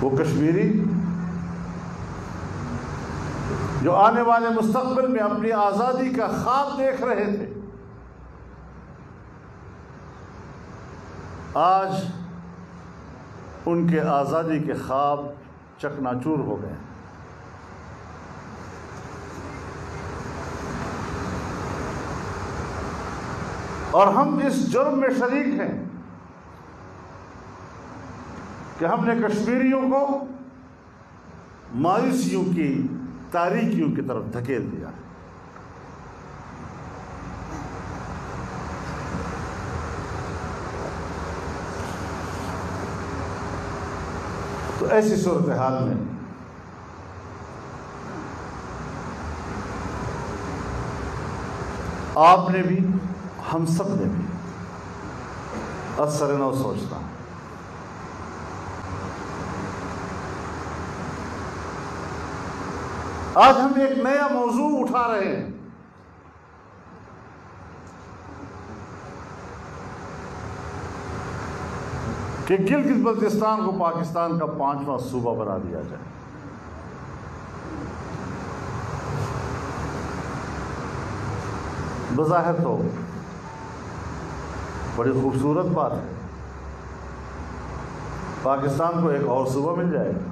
وہ کشمیری جو آنے والے مستقبل میں اپنی آزادی کا خواب دیکھ رہے تھے، آج ان کے آزادی کے خواب چکناچور ہو گئے۔ اور ہم اس جرم میں شریک ہیں کہ ہم نے کشمیریوں کو مایوسیوں کی تاریکیوں کی طرف دھکیل دیا۔ تو ایسی صورتحال میں آپ نے بھی، ہم سب نے بھی اثر نو سوچنا۔ آج ہم ایک نیا موضوع اٹھا رہے ہیں، کہ گلگت بلتستان کو پاکستان کا 5واں صوبہ بنا دیا جائے۔ بظاہر تو بڑی خوبصورت بات ہے، پاکستان کو ایک اور صوبہ مل جائے گا،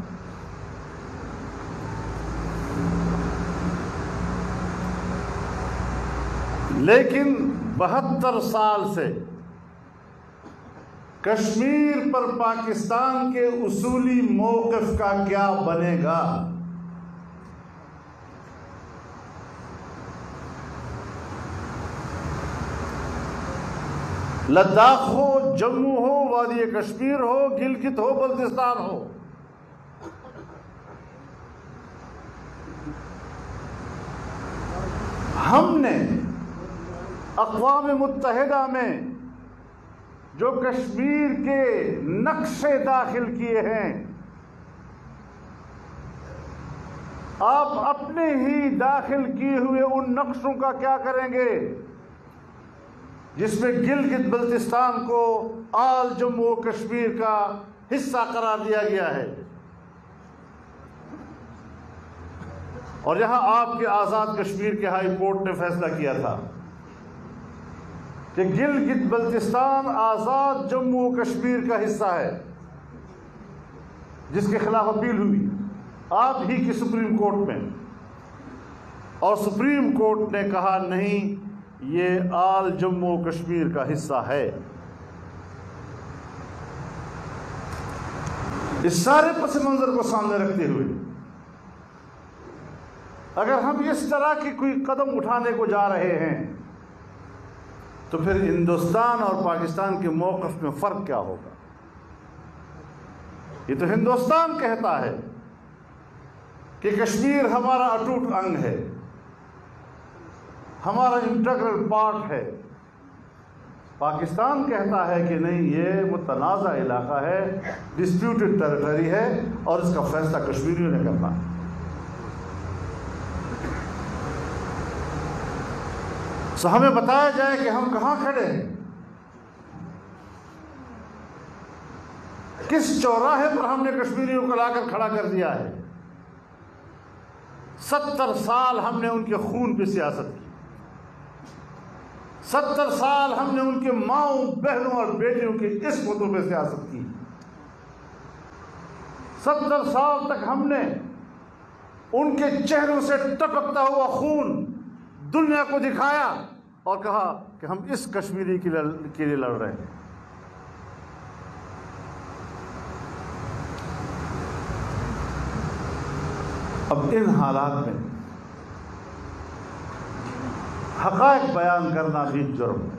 لیکن 72 سال سے کشمیر پر پاکستان کے اصولی موقف کا کیا بنے گا؟ لداخ ہو، جموں ہو، وادی کشمیر ہو، گلگت ہو، بلتستان ہو، ہم نے اقوام متحدہ میں جو کشمیر کے نقشے داخل کیے ہیں، آپ اپنے ہی داخل کیے ہوئے ان نقشوں کا کیا کریں گے جس میں گلگت بلتستان کو آل جموں و کشمیر کا حصہ قرار دیا گیا ہے؟ اور یہاں آپ کے آزاد کشمیر کے ہائی کورٹ نے فیصلہ کیا تھا کہ گلگت بلتستان آزاد جموں و کشمیر کا حصہ ہے، جس کے خلاف اپیل ہوئی آپ ہی کی سپریم کورٹ میں، اور سپریم کورٹ نے کہا نہیں، یہ آل جموں و کشمیر کا حصہ ہے۔ اس سارے پس منظر کو سامنے رکھتے ہوئے اگر ہم اس طرح کی کوئی قدم اٹھانے کو جا رہے ہیں تو پھر ہندوستان اور پاکستان کے موقف میں فرق کیا ہوگا؟ یہ تو ہندوستان کہتا ہے کہ کشمیر ہمارا اٹوٹ انگ ہے، ہمارا انٹیگرل پارٹ ہے۔ پاکستان کہتا ہے کہ نہیں، یہ متنازع علاقہ ہے، ڈسپیوٹڈ ٹیریٹری ہے، اور اس کا فیصلہ کشمیریوں نے کرنا ہے۔ سو ہمیں بتایا جائے کہ ہم کہاں کھڑے ہیں، کس چوراہے پر ہم نے کشمیریوں کو لا کر کھڑا کر دیا ہے۔ 70 سال ہم نے ان کے خون پہ سیاست کی، 70 سال ہم نے ان کے ماؤں، بہنوں اور بیٹیوں کی عصمتوں پہ سیاست کی، 70 سال تک ہم نے ان کے چہروں سے ٹپکتا ہوا خون دنیا کو دکھایا اور کہا کہ ہم اس کشمیری کے لیے لڑ رہے ہیں۔ اب ان حالات میں حقائق بیان کرنا بھی جرم ہے۔